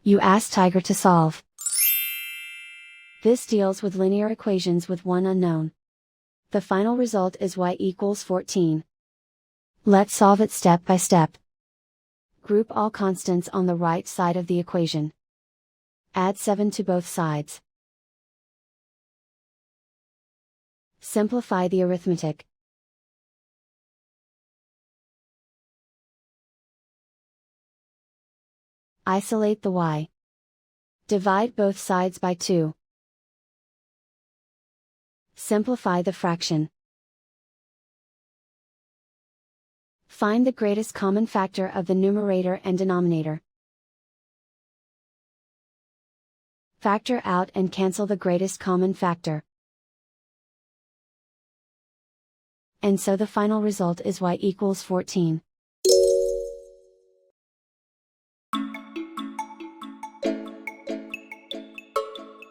You ask Tiger to solve. This deals with linear equations with one unknown. The final result is y equals 14. Let's solve it step by step. Group all constants on the right side of the equation. Add 7 to both sides. Simplify the arithmetic. Isolate the y. Divide both sides by 2. Simplify the fraction. Find the greatest common factor of the numerator and denominator. Factor out and cancel the greatest common factor. And so the final result is y equals 14.